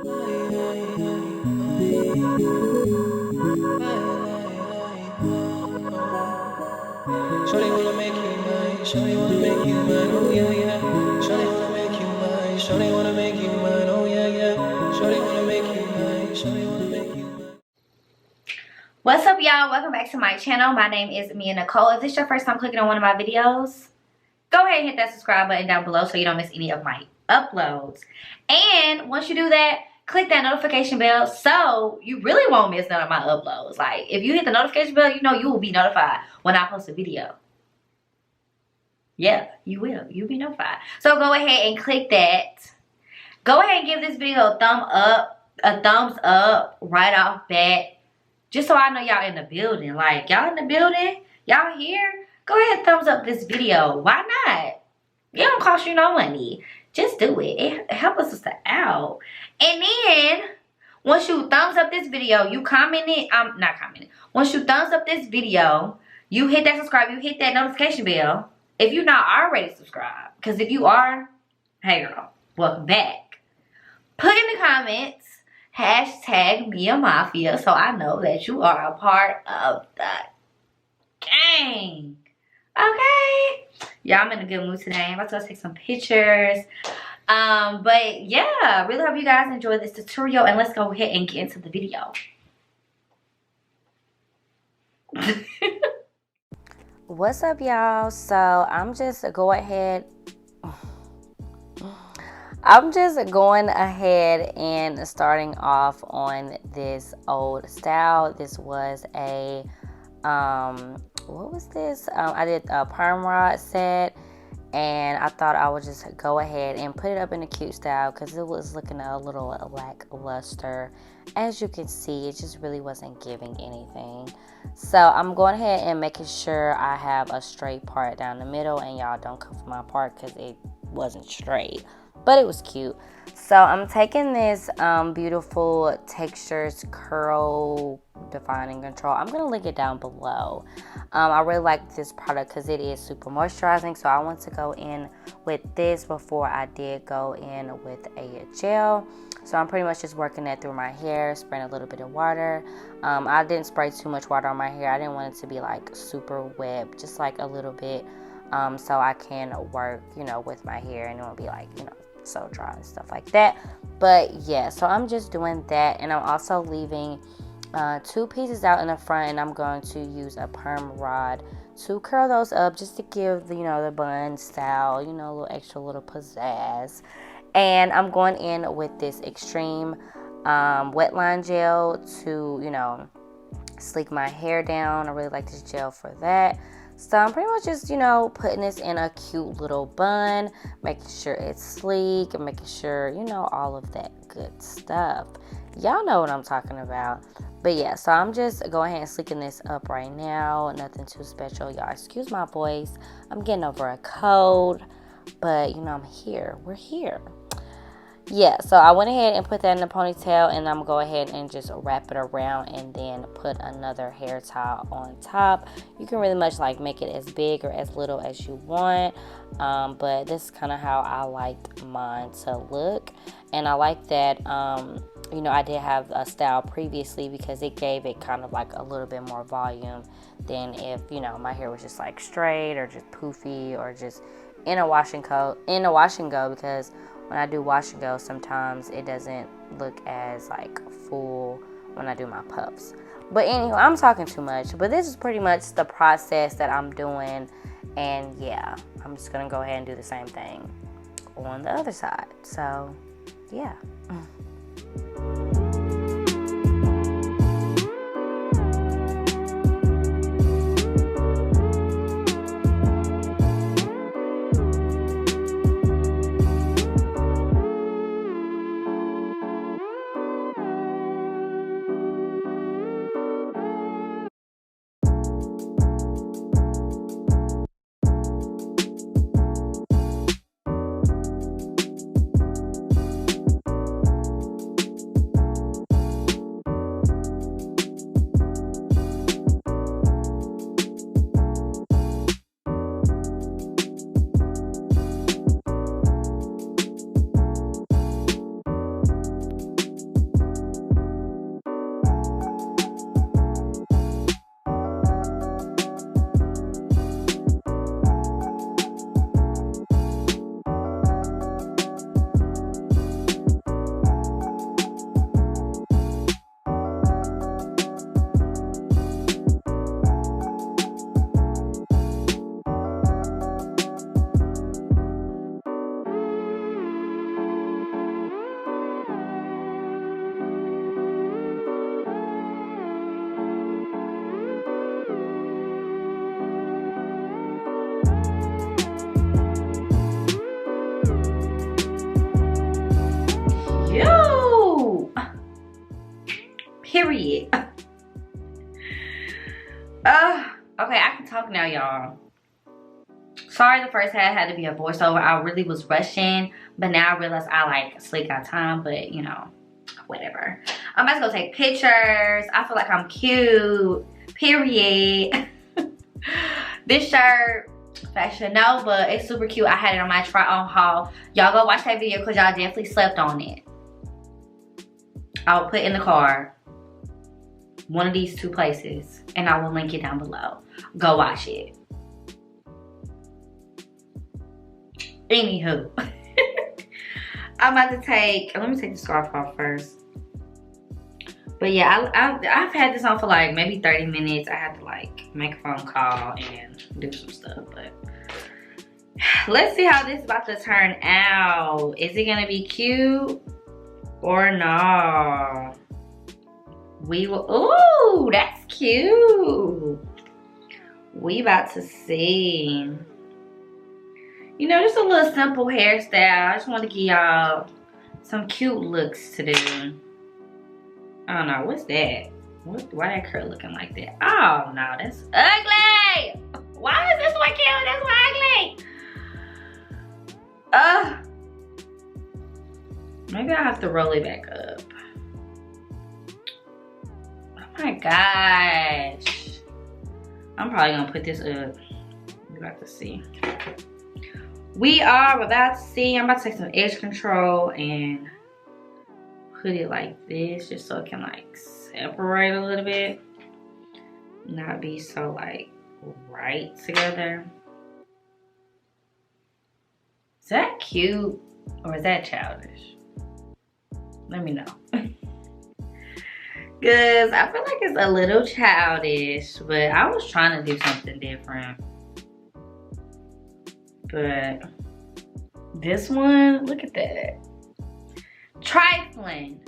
Shawty wanna make you mine, shawty wanna make you mine, oh yeah, yeah. Shawty wanna make you mine, shawty wanna make you mine, oh yeah, yeah. Shawty wanna make you mine, shawty wanna make you mine. What's up, y'all? Welcome back to my channel. My name is Nicole. If this is your first time clicking on one of my videos, go ahead and hit that subscribe button down below so you don't miss any of my uploads. And once you do that, click that notification bell so you really won't miss none of my uploads. Like, if you hit the notification bell, you know you will be notified when I post a video. Yeah, you will. You'll be notified. So go ahead and click that. Go ahead and give this video a thumbs up right off bat. Just so I know y'all in the building. Like, y'all in the building? Y'all here? Go ahead and thumbs up this video. Why not? It don't cost you no money. Just do it. It helps us sister out. And then, once you thumbs up this video, you comment it. Not commenting. Once you thumbs up this video, you hit that subscribe. You hit that notification bell. If you're not already subscribed. Because if you are, hey girl, welcome back. Put in the comments, hashtag Mia Mafia, so I know that you are a part of the gang. Okay? Yeah, I'm in a good mood today. I'm about to go take some pictures. But yeah, really hope you guys enjoy this tutorial, and let's go ahead and get into the video. What's up, y'all? So I'm just going ahead and starting off on this old style. This was a what was this? I did a perm rod set, and I thought I would just go ahead and put it up in a cute style because it was looking a little lackluster. As you can see, it just really wasn't giving anything. So I'm going ahead and making sure I have a straight part down the middle, and y'all don't come for my part because it wasn't straight, but it was cute. So I'm taking this beautiful Textures Curl Defining Control. I'm gonna link it down below. I really like this product because it is super moisturizing, so I want to go in with this before I did go in with a gel. So I'm pretty much just working that through my hair, spraying a little bit of water. I didn't spray too much water on my hair. I didn't want it to be like super wet, just like a little bit, so I can work, with my hair and it won't be like, so dry and stuff like that. But yeah, so I'm just doing that, and I'm also leaving 2 pieces out in the front, and I'm going to use a perm rod to curl those up just to give the bun style, a little pizzazz. And I'm going in with this extreme wet line gel to sleek my hair down. I really like this gel for that. So I'm pretty much just, putting this in a cute little bun, making sure it's sleek, and making sure, all of that good stuff. Y'all know what I'm talking about. But yeah, so I'm just going ahead and sleeking this up right now. Nothing too special. Y'all excuse my voice. I'm getting over a cold, but, I'm here. We're here. Yeah, so I went ahead and put that in a ponytail, and I'm going to go ahead and just wrap it around and then put another hair tie on top. You can really much make it as big or as little as you want, but this is kind of how I liked mine to look. And I like that, I did have a style previously because it gave it kind of like a little bit more volume than if, my hair was just like straight or just poofy or just in a wash and go, because when I do wash and go, sometimes it doesn't look as full when I do my puffs. But anyway, I'm talking too much. But this is pretty much the process that I'm doing. And yeah, I'm just going to go ahead and do the same thing on the other side. So yeah. period. Okay, I can talk now, y'all. Sorry the first half had to be a voiceover. I really was rushing, but now I realize I like slick out time, but you know, whatever. I'm about to go take pictures. I feel like I'm cute, period. This shirt, Fashion Nova, it's super cute. I had it on my try on haul. Y'all go watch that video because y'all definitely slept on it. I'll put in the car one of these two places and I will link it down below. Go watch it. Anywho, I'm about to take, let me take the scarf off first. But yeah, I've had this on for like maybe 30 minutes. I had to like make a phone call and do some stuff, but let's see how this is about to turn out. Is it gonna be cute or no? We will, ooh, that's cute. We about to see. You know, just a little simple hairstyle. I just want to give y'all some cute looks to do. I don't know, what's that? Why that curl looking like that? Oh no, that's ugly. Why is this one cute? That's one ugly. Maybe I have to roll it back up. Oh my gosh. I'm probably gonna put this up. We're about to see. We are about to see. I'm about to take some edge control and put it like this just so it can like separate a little bit. Not be so like right together. Is that cute or is that childish? Let me know. Cause I feel like it's a little childish, but I was trying to do something different. But this one, look at that. Trifling.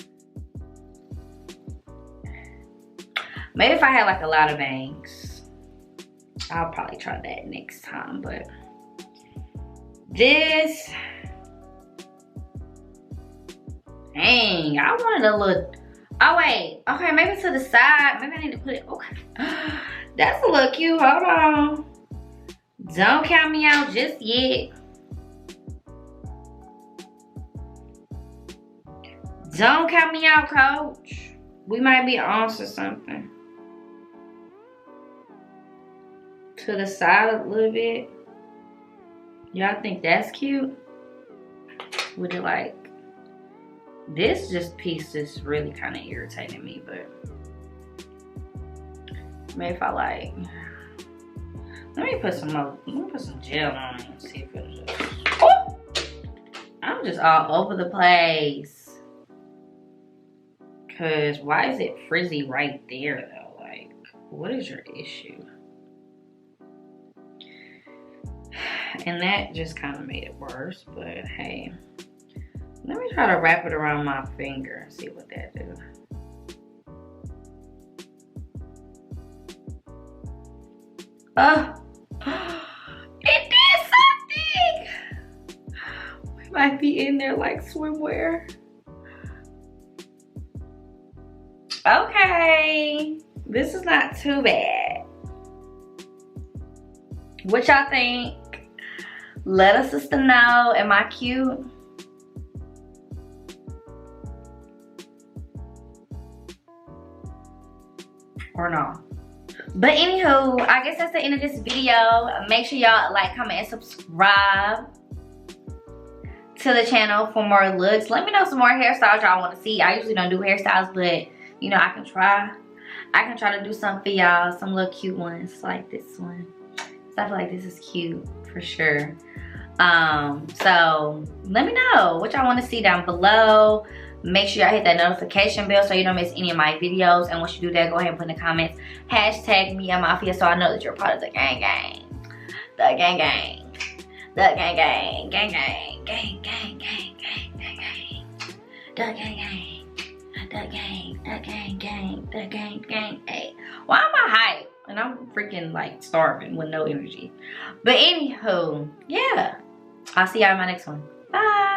Maybe if I had like a lot of bangs, I'll probably try that next time. But this, dang, I wanted a little, oh wait, okay, maybe to the side. Maybe I need to put it, okay. That's a little cute, hold on. Don't count me out just yet. Don't count me out, coach. We might be on to something. To the side a little bit. Y'all think that's cute? Would it like, this just piece is really kind of irritating me, but maybe if I like, let me put some more, let me put some gel on it and see if it'll just, oh! I'm just all over the place. Cause why is it frizzy right there though? Like, what is your issue? And that just kind of made it worse, but hey. Let me try to wrap it around my finger and see what that do. It did something! We might be in there like swimwear. Okay, this is not too bad. What y'all think? Let us sister know. Am I cute? Or no? But anywho, I guess that's the end of this video. Make sure y'all like, comment, and subscribe to the channel for more looks. Let me know some more hairstyles y'all want to see. I usually don't do hairstyles, but you know, I can try to do some for y'all, some little cute ones like this one. So I feel like this is cute for sure. So let me know what y'all want to see down below. Make sure y'all hit that notification bell so you don't miss any of my videos. And once you do that, go ahead and put in the comments hashtag me and Mafia so I know that you're part of the gang gang. The gang gang. The gang gang. Gang gang. Gang gang gang gang gang gang. The gang gang. The gang. The gang gang. The gang gang. Hey. Why am I hyped? And I'm freaking like starving with no energy. But anywho, yeah. I'll see y'all in my next one. Bye.